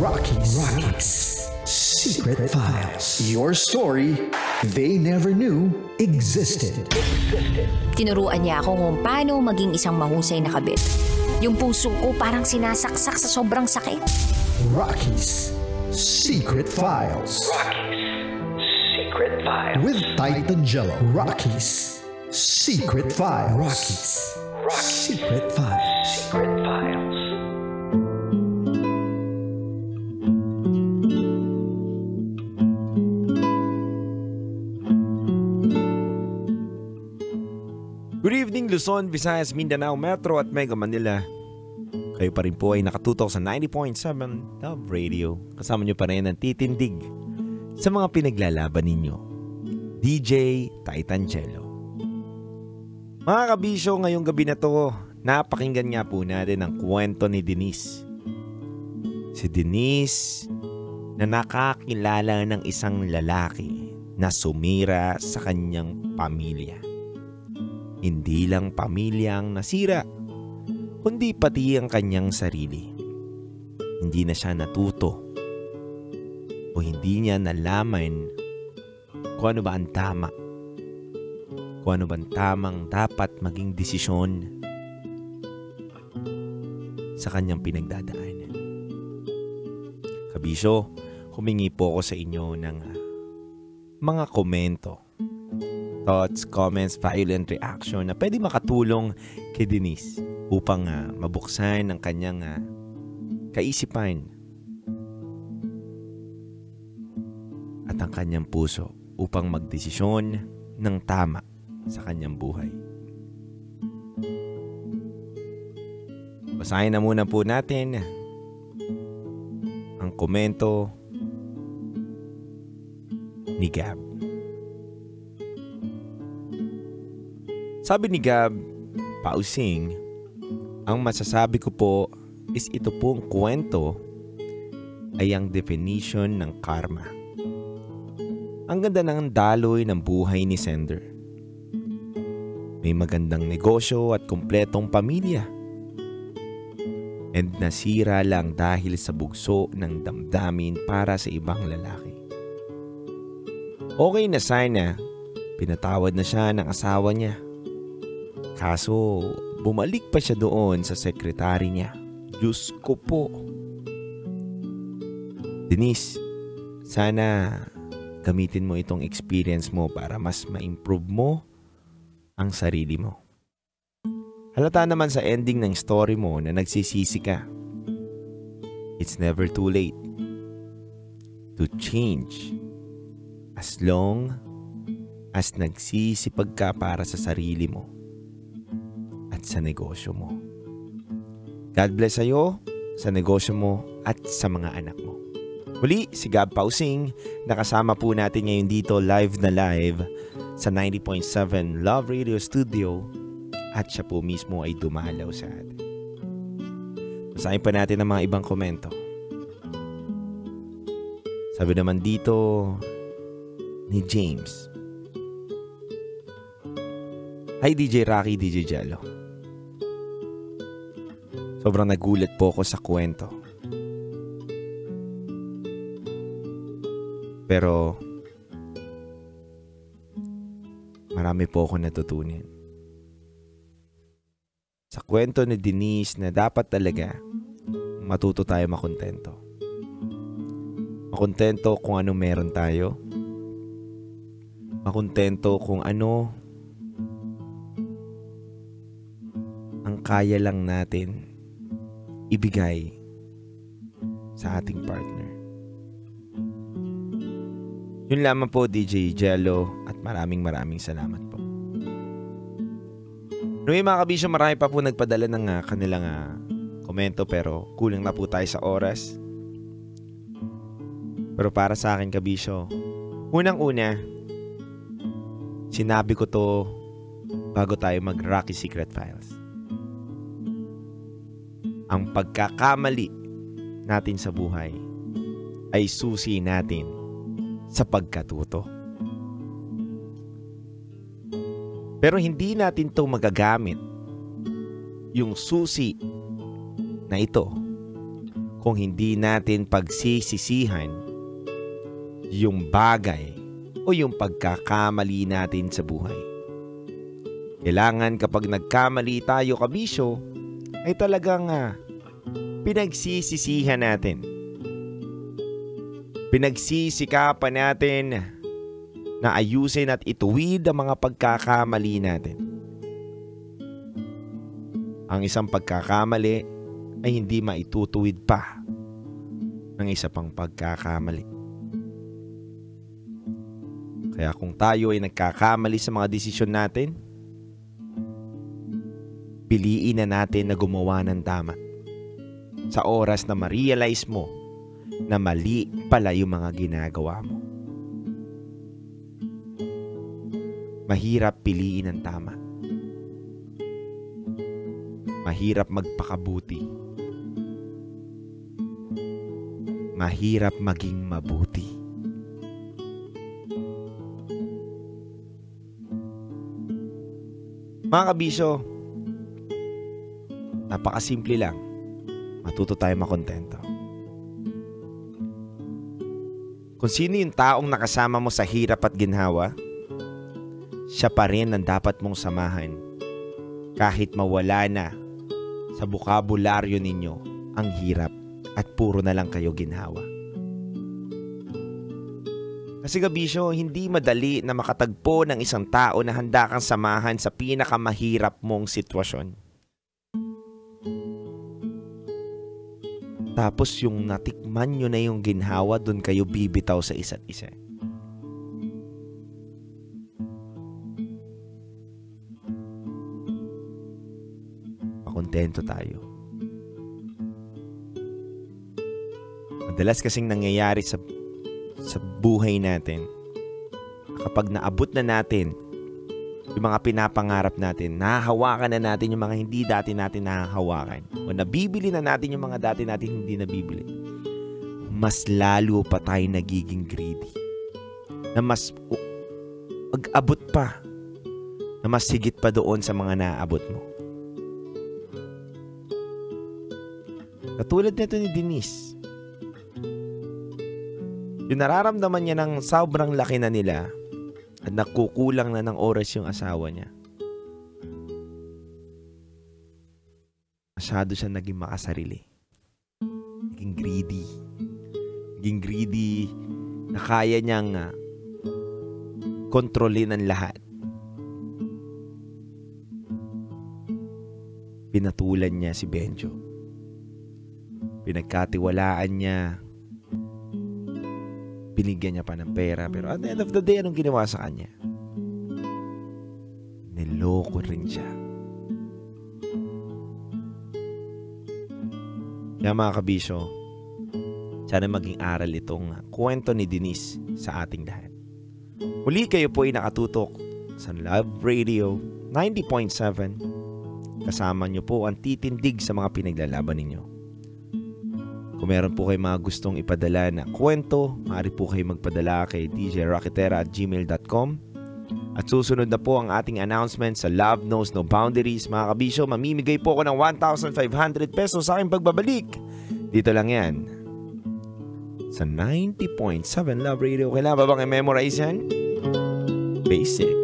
Rocky's Secret Files. Your story they never knew existed. Tinuruan niya ako kung paano maging isang mahusay na kabit. Yung puso ko parang sinasaksak sa sobrang sakit. Rocky's Secret Files. With Titan Jello. Rocky's Secret Files. Secret Files. Good evening Luzon, Visayas, Mindanao, Metro at Mega Manila. Kayo pa rin po ay nakatutok sa 90.7 Love Radio. Kasama nyo pa rin ang titindig sa mga pinaglalaban ninyo. DJ Titan Jello. Mga kabisyo, ngayong gabi na to, napakinggan nga po natin ang kwento ni Denise. Si Denise na nakakilala ng isang lalaki na sumira sa kanyang pamilya. Hindi lang pamilya ang nasira, kundi pati ang kanyang sarili. Hindi na siya natuto o hindi niya nalaman kung ano ba ang tama, kung ano ba ang tamang dapat maging desisyon sa kanyang pinagdadaanan. Kabisyo, humingi po ako sa inyo ng mga komento, thoughts, comments, violent reaction na pwede makatulong kay Denise upang mabuksan ang kanyang kaisipan at ang kanyang puso upang magdesisyon ng tama sa kanyang buhay. Basahin na muna po natin ang komento ni Gab. Sabi ni Gab, pausing, ang masasabi ko po is ito pong kwento ay ang definition ng karma. Ang ganda ng daloy ng buhay ni Sender. May magandang negosyo at kumpletong pamilya. And nasira lang dahil sa bugso ng damdamin para sa ibang lalaki. Okay na sana, pinatawad na siya ng asawa niya. Kaso, bumalik pa siya doon sa sekretary niya. Diyos ko po. Denise, sana gamitin mo itong experience mo para mas ma-improve mo ang sarili mo. Halata naman sa ending ng story mo na nagsisisi ka. It's never too late to change as long as nagsisipag ka para sa sarili mo sa negosyo mo. God bless sa'yo, sa negosyo mo at sa mga anak mo. Muli, si Gab Pausing, nakasama po natin ngayon dito live na live sa 90.7 Love Radio Studio at siya po mismo ay dumalaw sa atin. Basahin pa natin ang mga ibang komento. Sabi naman dito ni James, hi DJ Rocky, DJ Jello. Sobrang nagulat po ako sa kwento. Pero marami po ako natutunan. Sa kwento ni Denise na dapat talaga matuto tayo makontento. Makontento kung ano meron tayo. Makontento kung ano ang kaya lang natin ibigay sa ating partner. Yun lamang po DJ Jello at maraming salamat po. Anyway mga kabisyo, marami pa po nagpadala ng kanilang komento pero kulang na po tayo sa oras. Pero para sa akin kabisyo, unang-una, sinabi ko to bago tayo mag-Rocky Secret Files. Ang pagkakamali natin sa buhay ay susi natin sa pagkatuto. Pero hindi natin ito magagamit, yung susi na ito, kung hindi natin pagsisisihan yung bagay o yung pagkakamali natin sa buhay. Kailangan kapag nagkamali tayo, kabisyo, ay talagang pinagsisisihan natin. Pinagsisikapan natin na ayusin at ituwid ang mga pagkakamali natin. Ang isang pagkakamali ay hindi maitutuwid pa ng isa pang pagkakamali. Kaya kung tayo ay nagkakamali sa mga desisyon natin, piliin na natin na gumawa ng tama. Sa oras na ma-realize mo na mali pala yung mga ginagawa mo. Mahirap piliin ang tama. Mahirap magpakabuti. Mahirap maging mabuti. Mga kabisyo, napakasimple lang. Matuto tayo makontento. Kung sino yung taong nakasama mo sa hirap at ginhawa, siya pa rin ang dapat mong samahan kahit mawala na sa bokabularyo ninyo ang hirap at puro na lang kayo ginhawa. Kasi kabisyo, hindi madali na makatagpo ng isang tao na handa kang samahan sa pinakamahirap mong sitwasyon. Tapos yung natikman nyo na yung ginhawa, dun kayo bibitaw sa isa't isa. Makontento tayo. Madalas kasing nangyayari sa buhay natin, kapag naabot na natin yung mga pinapangarap natin, nahahawakan na natin yung mga hindi dati natin nahahawakan, o nabibili na natin yung mga dati natin hindi nabibili, mas lalo pa tayo nagiging greedy, na mas mag-abot pa, na mas higit pa doon sa mga naaabot mo. Katulad nito ni Denise. Yung nararamdaman niya ng sobrang laki na nila at nakukulang na ng oras yung asawa niya. Masyado siya naging makasarili. Naging greedy. Naging greedy na kaya niyang kontrolin ang lahat. Pinatulan niya si Benjo. Pinagkatiwalaan niya. Binigyan niya pa ng pera. Pero at the end of the day, anong ginawa sa kanya? Niloko rin siya. Kaya mga kabisyo, sana maging aral itong kwento ni Denise sa ating lahat. Muli kayo po ay nakatutok sa Love Radio 90.7. Kasama niyo po ang titindig sa mga pinaglalaban ninyo. Kung meron po kayo mga gustong ipadala na kwento, maaari po kayo magpadala kay djrocketera@gmail.com. At susunod na po ang ating announcement sa Love Knows No Boundaries. Mga kabisyo, mamimigay po ako ng 1,500 pesos sa aking pagbabalik. Dito lang yan sa 90.7 Love Radio. Kailangan ba bang i-memorize yan? Basic.